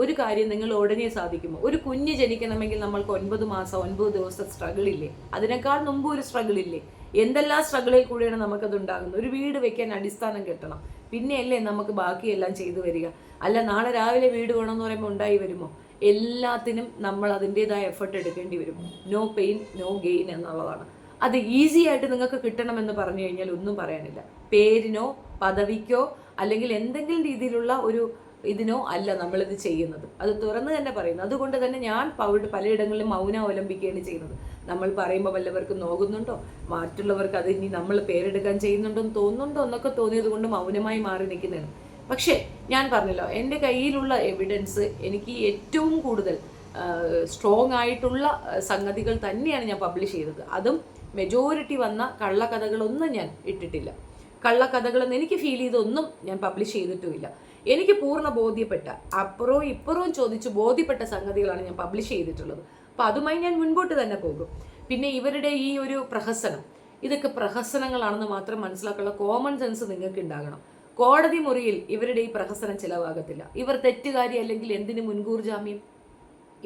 ഒരു കാര്യം നിങ്ങൾ ഉടനെ സാധിക്കുമോ? ഒരു കുഞ്ഞ് ജനിക്കണമെങ്കിൽ നമ്മൾക്ക് 9 മാസം 9 ദിവസത്തെ സ്ട്രഗിൾ ഇല്ലേ? അതിനേക്കാൾ മുമ്പ് ഒരു സ്ട്രഗിൾ ഇല്ലേ? എന്തെല്ലാം സ്ട്രഗിളിൽ കൂടിയാണ് നമുക്കത് ഉണ്ടാകുന്നത്. ഒരു വീട് വെക്കാൻ അടിസ്ഥാനം കെട്ടണം, പിന്നെയല്ലേ നമുക്ക് ബാക്കിയെല്ലാം ചെയ്തു വരിക. അല്ല നാളെ രാവിലെ വീട് വേണമെന്ന് പറയുമ്പോൾ ഉണ്ടായി വരുമോ? എല്ലാത്തിനും നമ്മൾ അതിൻ്റെതായ എഫർട്ട് എടുക്കേണ്ടി വരും. നോ പെയിൻ നോ ഗെയിൻ എന്നുള്ളതാണ്. അത് ഈസി ആയിട്ട് നിങ്ങൾക്ക് കിട്ടണമെന്ന് പറഞ്ഞു കഴിഞ്ഞാൽ ഒന്നും പറയാനില്ല. പേരിനോ പദവിക്കോ അല്ലെങ്കിൽ എന്തെങ്കിലും രീതിയിലുള്ള ഒരു ഇതിനോ അല്ല നമ്മളിത് ചെയ്യുന്നത്. അത് തുറന്ന് തന്നെ പറയുന്നു. അതുകൊണ്ട് തന്നെ ഞാൻ പലയിടങ്ങളിലും മൗനം അവലംബിക്കുകയാണ് ചെയ്യുന്നത്. നമ്മൾ പറയുമ്പോൾ വല്ലവർക്കും നോക്കുന്നുണ്ടോ, മറ്റുള്ളവർക്ക് അത് ഇനി നമ്മൾ പേരെടുക്കാൻ ചെയ്യുന്നുണ്ടോ എന്ന് തോന്നുന്നുണ്ടോ എന്നൊക്കെ തോന്നിയത് കൊണ്ട് മൗനമായി മാറി നിൽക്കുന്നതാണ്. പക്ഷേ ഞാൻ പറഞ്ഞല്ലോ, എൻ്റെ കയ്യിലുള്ള എവിഡൻസ് എനിക്ക് ഏറ്റവും കൂടുതൽ സ്ട്രോങ് ആയിട്ടുള്ള സംഗതികൾ തന്നെയാണ് ഞാൻ പബ്ലിഷ് ചെയ്തത്. അതും മെജോറിറ്റി വന്ന കള്ളക്കഥകളൊന്നും ഞാൻ ഇട്ടിട്ടില്ല. കള്ളക്കഥകളെന്ന് എനിക്ക് ഫീൽ ചെയ്തൊന്നും ഞാൻ പബ്ലിഷ് ചെയ്തിട്ടുമില്ല. എനിക്ക് പൂർണ്ണ ബോധ്യപ്പെട്ട, അപ്പുറവും ഇപ്പുറവും ചോദിച്ച് ബോധ്യപ്പെട്ട സംഗതികളാണ് ഞാൻ പബ്ലിഷ് ചെയ്തിട്ടുള്ളത്. അപ്പം അതുമായി ഞാൻ മുൻപോട്ട് തന്നെ പോകും. പിന്നെ ഇവരുടെ ഈ ഒരു പ്രഹസനം, ഇതൊക്കെ പ്രഹസനങ്ങളാണെന്ന് മാത്രം മനസ്സിലാക്കാനുള്ള കോമൺ സെൻസ് നിങ്ങൾക്ക് ഉണ്ടാകണം. കോടതി മുറിയിൽ ഇവരുടെ ഈ പ്രഹസനം ചിലവാകത്തില്ല. ഇവർ തെറ്റുകാരി അല്ലെങ്കിൽ എന്തിന് മുൻകൂർ ജാമ്യം?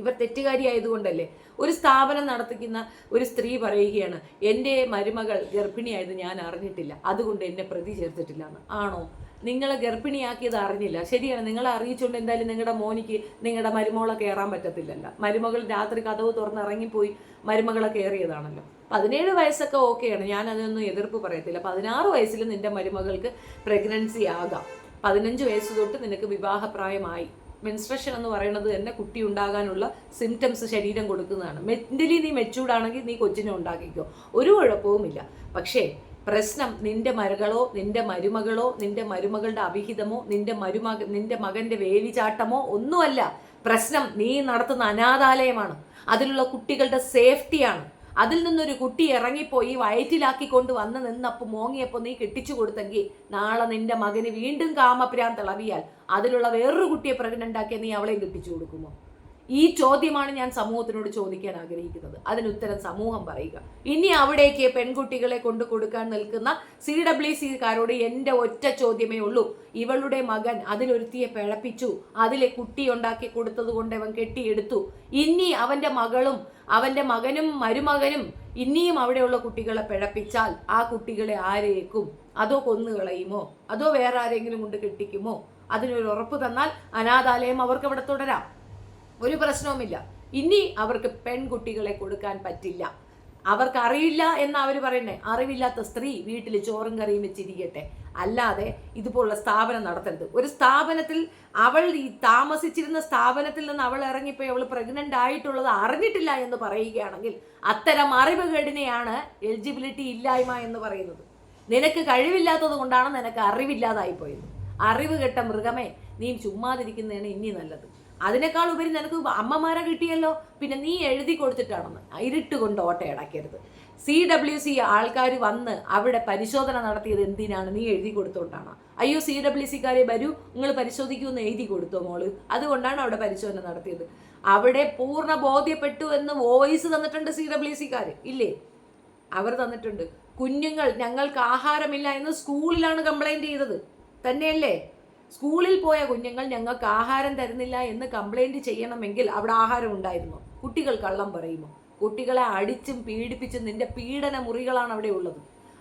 ഇവർ തെറ്റുകാരി ആയതുകൊണ്ടല്ലേ? ഒരു സ്ഥാപനം നടത്തിക്കുന്ന ഒരു സ്ത്രീ പറയുകയാണ്, എൻ്റെ മരുമകൾ ഗർഭിണിയായത് ഞാൻ അറിഞ്ഞിട്ടില്ല, അതുകൊണ്ട് എന്നെ പ്രതി ചേർത്തിട്ടില്ല എന്ന്. ആണോ? നിങ്ങളെ ഗർഭിണിയാക്കിയത് അറിഞ്ഞില്ല, ശരിയാണ്. നിങ്ങളെ അറിയിച്ചുകൊണ്ട് എന്തായാലും നിങ്ങളുടെ മോനിക്ക് നിങ്ങളുടെ മരുമകളെ കയറാൻ പറ്റത്തില്ലല്ലോ. മരുമകൾ രാത്രി കതവ് തുറന്ന് ഇറങ്ങിപ്പോയി മരുമകളെ കയറിയതാണല്ലോ. 17 വയസ്സൊക്കെ ഓക്കെയാണ്, ഞാൻ അതിനൊന്നും എതിർപ്പ് പറയത്തില്ല. 16 വയസ്സിൽ നിന്റെ മരുമകൾക്ക് പ്രഗ്നൻസി ആകാം. 15 വയസ്സ് തൊട്ട് നിനക്ക് വിവാഹപ്രായമായി. മെൻസ്ട്രേഷൻ എന്ന് പറയുന്നത് തന്നെ കുട്ടി ഉണ്ടാകാനുള്ള സിംറ്റംസ് ശരീരം കൊടുക്കുന്നതാണ്. മെന്റലി നീ മെച്ചൂർഡാണെങ്കിൽ നീ കൊച്ചിനെ ഉണ്ടാക്കിക്കോ, ഒരു കുഴപ്പവുമില്ല. പക്ഷേ പ്രശ്നം നിന്റെ മരുകളോ നിന്റെ മരുമകളോ നിന്റെ മരുമകളുടെ അവിഹിതമോ നിന്റെ മകന്റെ വേലിചാട്ടമോ ഒന്നുമല്ല. പ്രശ്നം നീ നടത്തുന്ന അനാഥാലയമാണ്. അതിലുള്ള കുട്ടികളുടെ സേഫ്റ്റിയാണ്. അതിൽ നിന്നൊരു കുട്ടി ഇറങ്ങിപ്പോയി വയറ്റിലാക്കിക്കൊണ്ട് വന്ന് നിന്നപ്പോൾ മോങ്ങിയപ്പോൾ നീ കെട്ടിച്ചു കൊടുത്തെങ്കിൽ നാളെ നിന്റെ മകന് വീണ്ടും കാമപ്രാന്ത് ഇളവിയാൽ അതിലുള്ള വേറൊരു കുട്ടിയെ പ്രഗ്നന്റ് ആക്കിയാൽ നീ അവളെയും കെട്ടിച്ചു കൊടുക്കുമോ? ഈ ചോദ്യമാണ് ഞാൻ സമൂഹത്തിനോട് ചോദിക്കാൻ ആഗ്രഹിക്കുന്നത്. അതിനുത്തരം സമൂഹം പറയുക. ഇനി അവിടേക്ക് പെൺകുട്ടികളെ കൊണ്ടു കൊടുക്കാൻ നിൽക്കുന്ന CWC-കാരോട് എൻ്റെ ഒറ്റ ചോദ്യമേ ഉള്ളൂ. ഇവളുടെ മകൻ അതിലൊരുത്തിയെ പിഴപ്പിച്ചു, അതിലെ കുട്ടി ഉണ്ടാക്കി കൊടുത്തത് കൊണ്ട് അവൻ കെട്ടിയെടുത്തു. ഇനി അവൻ്റെ മകനും മരുമകനും ഇനിയും അവിടെയുള്ള കുട്ടികളെ പിഴപ്പിച്ചാൽ ആ കുട്ടികളെ ആരേക്കും? അതോ കൊന്നുകളയുമോ? അതോ വേറെ ആരെങ്കിലും കൊണ്ട് കെട്ടിക്കുമോ? അതിനൊരു ഉറപ്പ് തന്നാൽ അനാഥാലയം അവർക്ക് അവിടെ തുടരാം, ഒരു പ്രശ്നവുമില്ല. ഇനി അവർക്ക് പെൺകുട്ടികളെ കൊടുക്കാൻ പറ്റില്ല. അവർക്ക് അറിയില്ല എന്ന് അവർ പറയണേ. അറിവില്ലാത്ത സ്ത്രീ വീട്ടിൽ ചോറും കറിയും വെച്ചിരിക്കട്ടെ, അല്ലാതെ ഇതുപോലുള്ള സ്ഥാപനം നടത്തരുത്. ഒരു സ്ഥാപനത്തിൽ അവൾ ഈ താമസിച്ചിരുന്ന സ്ഥാപനത്തിൽ നിന്ന് അവൾ ഇറങ്ങിപ്പോയി അവൾ പ്രഗ്നന്റ് ആയിട്ടുള്ളത് അറിഞ്ഞിട്ടില്ല എന്ന് പറയുകയാണെങ്കിൽ അത്തരം അറിവുകേടിനെയാണ് എലിജിബിലിറ്റി ഇല്ലായ്മ എന്ന് പറയുന്നത്. നിനക്ക് കഴിവില്ലാത്തത് കൊണ്ടാണ് നിനക്ക് അറിവില്ലാതായി പോയത്. അറിവ് കെട്ട മൃഗമേ, നീ ചുമ്മാതിരിക്കുന്നതാണ് ഇനി നല്ലത്. അതിനേക്കാൾ ഉപരി നിനക്ക് അമ്മമാരെ കിട്ടിയല്ലോ, പിന്നെ നീ എഴുതി കൊടുത്തിട്ടാണെന്ന് ഇരുട്ട് കൊണ്ട് ഓട്ടയടക്കരുത്. CWC ആൾക്കാർ വന്ന് അവിടെ പരിശോധന നടത്തിയത് എന്തിനാണ്? നീ എഴുതി കൊടുത്തോണ്ടാണ്. അയ്യോ CWCക്കാരെ വരൂ, നിങ്ങൾ പരിശോധിക്കുമെന്ന് എഴുതി കൊടുത്തോ മോള്, അതുകൊണ്ടാണ് അവിടെ പരിശോധന നടത്തിയത്. അവിടെ പൂർണ്ണ ബോധ്യപ്പെട്ടു എന്ന് വോയിസ് തന്നിട്ടുണ്ട് CWCക്കാർ ഇല്ലേ? അവർ തന്നിട്ടുണ്ട്. കുഞ്ഞുങ്ങൾ ഞങ്ങൾക്ക് ആഹാരമില്ല എന്ന് സ്കൂളിലാണ് കംപ്ലൈൻറ്റ് ചെയ്തത് തന്നെയല്ലേ? സ്കൂളിൽ പോയ കുഞ്ഞുങ്ങൾ ഞങ്ങൾക്ക് ആഹാരം തരുന്നില്ല എന്ന് കംപ്ലൈൻറ്റ് ചെയ്യണമെങ്കിൽ അവിടെ ആഹാരം ഉണ്ടായിരുന്നു. കുട്ടികൾ കള്ളം പറയുമോ? കുട്ടികളെ അടിച്ചും പീഡിപ്പിച്ചും നിന്റെ പീഡന മുറികളാണ് അവിടെ ഉള്ളത്.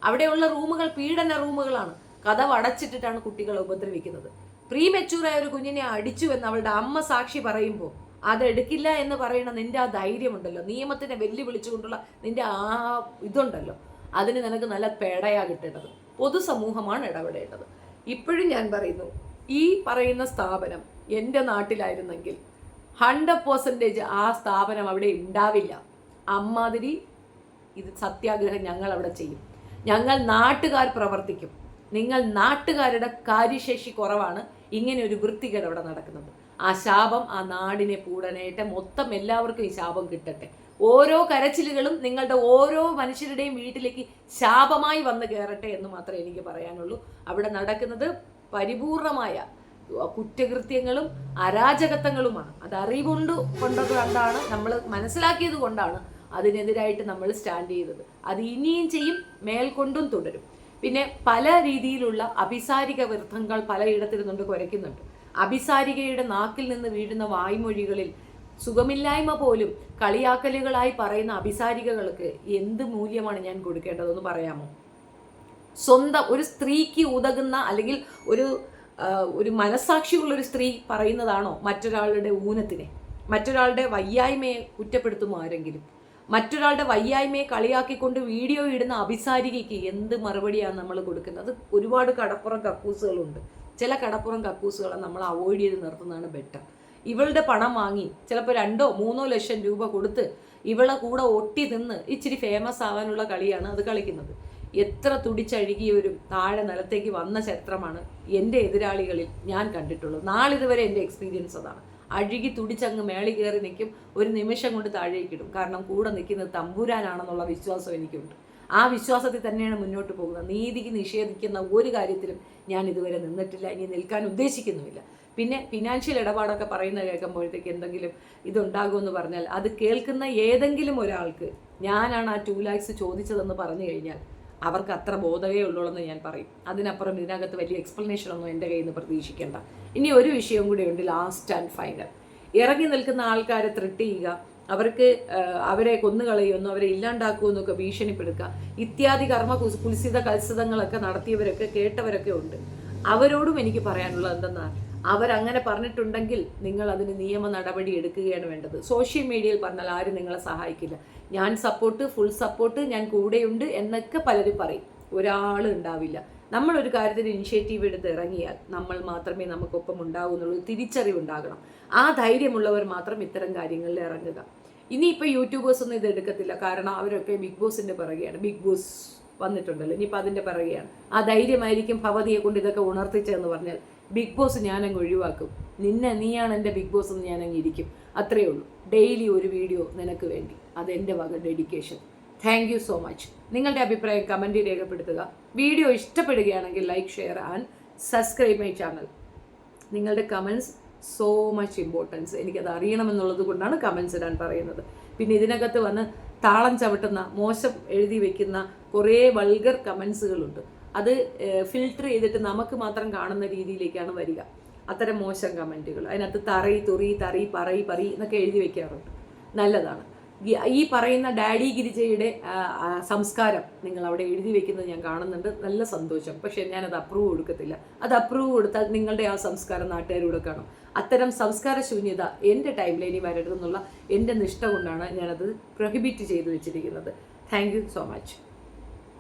അവിടെയുള്ള റൂമുകൾ പീഡന റൂമുകളാണ്. കതവ് അടച്ചിട്ടിട്ടാണ് കുട്ടികളെ ഉപദ്രവിക്കുന്നത്. പ്രീമെച്യൂറായ ഒരു കുഞ്ഞിനെ അടിച്ചു എന്ന് അവളുടെ അമ്മ സാക്ഷി പറയുമ്പോൾ അതെടുക്കില്ല എന്ന് പറയുന്ന നിന്റെ ആ ധൈര്യമുണ്ടല്ലോ, നിയമത്തിനെ വെല്ലുവിളിച്ചുകൊണ്ടുള്ള നിന്റെ ആ ഇതുണ്ടല്ലോ, അതിന് നിനക്ക് നല്ല പേടയാ കിട്ടേണ്ടത്. പൊതുസമൂഹമാണ് ഇടപെടേണ്ടത്. ഇപ്പോഴും ഞാൻ പറയുന്നു, ഈ പറയുന്ന സ്ഥാപനം എൻ്റെ നാട്ടിലായിരുന്നെങ്കിൽ 100% ആ സ്ഥാപനം അവിടെ ഉണ്ടാവില്ല. അമ്മാതിരി ഇത് സത്യാഗ്രഹം ഞങ്ങൾ അവിടെ ചെയ്യും. ഞങ്ങൾ നാട്ടുകാർ പ്രവർത്തിക്കും. നിങ്ങൾ നാട്ടുകാരുടെ കാര്യശേഷി കുറവാണ് ഇങ്ങനെ ഒരു വൃത്തികേട് അവിടെ നടക്കുന്നത്. ആ ശാപം ആ നാടിനെ പൂടനേറ്റ മൊത്തം എല്ലാവർക്കും ഈ ശാപം കിട്ടട്ടെ. ഓരോ കരച്ചിലുകളും നിങ്ങളുടെ ഓരോ മനുഷ്യരുടെയും വീട്ടിലേക്ക് ശാപമായി വന്ന് കയറട്ടെ എന്ന് മാത്രമേ എനിക്ക് പറയാനുള്ളൂ. അവിടെ നടക്കുന്നത് പരിപൂർണമായ കുറ്റകൃത്യങ്ങളും അരാജകത്വങ്ങളുമാണ്. അത് അറിവുകൊണ്ട് കൊണ്ടത് കൊണ്ടാണ്, നമ്മൾ മനസ്സിലാക്കിയത് കൊണ്ടാണ് അതിനെതിരായിട്ട് നമ്മൾ സ്റ്റാൻഡ് ചെയ്തത്. അത് ഇനിയും ചെയ്യും, മേൽക്കൊണ്ടും തുടരും. പിന്നെ പല രീതിയിലുള്ള അഭിസാരിക വൃത്തങ്ങൾ പലയിടത്തിരുന്നുകൊണ്ട് കുരയ്ക്കുന്നുണ്ട്. അഭിസാരികയുടെ നാക്കിൽ നിന്ന് വീഴുന്ന വായ്മൊഴികളിൽ സുഖമില്ലായ്മ പോലും കളിയാക്കലുകളായി പറയുന്ന അഭിസാരികകൾക്ക് എന്ത് മൂല്യമാണ് ഞാൻ കൊടുക്കേണ്ടതെന്ന് പറയാമോ? സ്വന്തം ഒരു സ്ത്രീക്ക് ഉതകുന്ന അല്ലെങ്കിൽ ഒരു മനസ്സാക്ഷിയുള്ളൊരു സ്ത്രീ പറയുന്നതാണോ മറ്റൊരാളുടെ ഊനത്തിനെ? മറ്റൊരാളുടെ വയ്യായ്മയെ കുറ്റപ്പെടുത്തുമോ ആരെങ്കിലും? മറ്റൊരാളുടെ വയ്യായ്മയെ കളിയാക്കിക്കൊണ്ട് വീഡിയോ ഇടുന്ന അഭിസാരികയ്ക്ക് എന്ത് മറുപടിയാണ് നമ്മൾ കൊടുക്കുന്നത്? ഒരുപാട് കടപ്പുറം കക്കൂസുകളുണ്ട്. ചില കടപ്പുറം കക്കൂസുകളെ നമ്മൾ അവോയ്ഡ് ചെയ്ത് നിർത്തുന്നതാണ് ബെറ്റർ. ഇവളുടെ പണം വാങ്ങി ചിലപ്പോൾ 2-3 ലക്ഷം രൂപ കൊടുത്ത് ഇവളെ കൂടെ ഒട്ടി നിന്ന് ഇച്ചിരി ഫേമസ് ആവാനുള്ള കളിയാണ് അത് കളിക്കുന്നത്. എത്ര തുടിച്ചഴുകിയവരും താഴെ നിലത്തേക്ക് വന്ന ചരിത്രമാണ് എൻ്റെ എതിരാളികളിൽ ഞാൻ കണ്ടിട്ടുള്ളത്. നാളിതുവരെ എൻ്റെ എക്സ്പീരിയൻസ് അതാണ്. അഴുകി തുടിച്ചങ്ങ് മേളി കയറി നിൽക്കും, ഒരു നിമിഷം കൊണ്ട് താഴേക്കിടും. കാരണം കൂടെ നിൽക്കുന്നത് തമ്പുരാനാണെന്നുള്ള വിശ്വാസം എനിക്കുണ്ട്. ആ വിശ്വാസത്തിൽ തന്നെയാണ് മുന്നോട്ട് പോകുന്നത്. നീതിക്ക് നിഷേധിക്കുന്ന ഒരു കാര്യത്തിലും ഞാൻ ഇതുവരെ നിന്നിട്ടില്ല, ഇനി നിൽക്കാൻ ഉദ്ദേശിക്കുന്നുമില്ല. പിന്നെ ഫിനാൻഷ്യൽ ഇടപാടൊക്കെ പറയുന്ന കേൾക്കുമ്പോഴത്തേക്ക് എന്തെങ്കിലും ഇതുണ്ടാകുമെന്ന് പറഞ്ഞാൽ അത് കേൾക്കുന്ന ഏതെങ്കിലും ഒരാൾക്ക് ഞാനാണ് ആ 2 lakhs ചോദിച്ചതെന്ന് പറഞ്ഞു കഴിഞ്ഞാൽ അവർക്ക് അത്ര ബോധമേ ഉള്ളൂ എന്ന് ഞാൻ പറയും. അതിനപ്പുറം ഇതിനകത്ത് വലിയ എക്സ്പ്ലനേഷൻ ഒന്നും എൻ്റെ കയ്യിൽ നിന്ന് പ്രതീക്ഷിക്കേണ്ട. ഇനി ഒരു വിഷയം കൂടി ഉണ്ട്, ലാസ്റ്റ് ആൻഡ് ഫൈനൽ. ഇറങ്ങി നിൽക്കുന്ന ആൾക്കാരെ ത്രെട്ട് ചെയ്യുക, അവർക്ക് അവരെ കൊന്നുകളയുമെന്നോ അവരെ ഇല്ലാണ്ടാക്കുമെന്നൊക്കെ ഭീഷണിപ്പെടുത്തുക, ഇത്യാദി കർമ്മ കുൽസിത കൽസിതങ്ങളൊക്കെ നടത്തിയവരൊക്കെ കേട്ടവരൊക്കെ ഉണ്ട്. അവരോടും എനിക്ക് പറയാനുള്ളത് എന്തെന്നാൽ, അവരങ്ങനെ പറഞ്ഞിട്ടുണ്ടെങ്കിൽ നിങ്ങൾ അതിന് നിയമ നടപടി എടുക്കുകയാണ് വേണ്ടത്. സോഷ്യൽ മീഡിയയിൽ പറഞ്ഞാൽ ആരും നിങ്ങളെ സഹായിക്കില്ല. ഞാൻ സപ്പോർട്ട്, ഫുൾ സപ്പോർട്ട്, ഞാൻ കൂടെയുണ്ട് എന്നൊക്കെ പലരും പറയും. ഒരാൾ ഉണ്ടാവില്ല. നമ്മളൊരു കാര്യത്തിന് ഇനിഷ്യേറ്റീവ് എടുത്ത് ഇറങ്ങിയാൽ നമ്മൾ മാത്രമേ നമുക്കൊപ്പം ഉണ്ടാവൂ എന്നുള്ളൊരു തിരിച്ചറിവുണ്ടാകണം. ആ ധൈര്യമുള്ളവർ മാത്രം ഇത്തരം കാര്യങ്ങളിൽ ഇറങ്ങുക. ഇനിയിപ്പോൾ യൂട്യൂബേഴ്സൊന്നും ഇത് എടുക്കത്തില്ല, കാരണം അവരൊക്കെ ബിഗ് ബോസിൻ്റെ പിറകെയാണ്. ബിഗ് ബോസ് വന്നിട്ടുണ്ടല്ലോ, ഇനിയിപ്പോൾ അതിൻ്റെ പിറകെയാണ്. ആ ധൈര്യമായിരിക്കും ഭവതിയെ കൊണ്ട് ഇതൊക്കെ ഉണർത്തിച്ചതെന്ന് പറഞ്ഞാൽ ബിഗ് ബോസ് ഞാനങ്ങ് ഒഴിവാക്കും. നീയാണ് എൻ്റെ ബിഗ് ബോസ് എന്ന് ഞാനങ്ങ് ഇരിക്കും. അത്രയേ ഉള്ളൂ. ഡെയിലി ഒരു വീഡിയോ നിനക്ക് വേണ്ടി, അതെൻ്റെ വക dedication. Thank you so much. നിങ്ങളുടെ അഭിപ്രായം കമൻറ്റിൽ രേഖപ്പെടുത്തുക. വീഡിയോ ഇഷ്ടപ്പെടുകയാണെങ്കിൽ like, share and subscribe my channel. നിങ്ങളുടെ കമൻസ് സോ മച്ച് ഇമ്പോർട്ടൻസ്. എനിക്കത് അറിയണമെന്നുള്ളത് കൊണ്ടാണ് കമൻസ് ഇടാൻ പറയുന്നത്. പിന്നെ ഇതിനകത്ത് വന്ന് താളം ചവിട്ടുന്ന, മോശം എഴുതി വെക്കുന്ന കുറേ വൾഗർ കമൻസുകളുണ്ട്. അത് ഫിൽട്ടർ ചെയ്തിട്ട് നമുക്ക് മാത്രം കാണുന്ന രീതിയിലേക്കാണ് വരിക അത്തരം മോശം കമൻറ്റുകൾ. അതിനകത്ത് തറി, തുറി, തറി, പറയി എന്നൊക്കെ എഴുതി വെക്കാറുണ്ട്. നല്ലതാണ്. ഈ പറയുന്ന ഡാഡി ഗിരിജയുടെ സംസ്കാരം നിങ്ങൾ അവിടെ എഴുതി വെക്കുന്നത് ഞാൻ കാണുന്നുണ്ട്. നല്ല സന്തോഷം. പക്ഷേ ഞാനത് അപ്രൂവ് കൊടുക്കത്തില്ല. അത് അപ്രൂവ് കൊടുത്താൽ നിങ്ങളുടെ ആ സംസ്കാരം നാട്ടുകാരൂടെ കാണും. അത്തരം സംസ്കാര ശൂന്യത എൻ്റെ ടൈം ലൈനിൽ വരരുതെന്നുള്ള എൻ്റെ നിഷ്ഠ കൊണ്ടാണ് ഞാനത് പ്രൊഹിബിറ്റ് ചെയ്ത് വെച്ചിരിക്കുന്നത്. Thank you so much.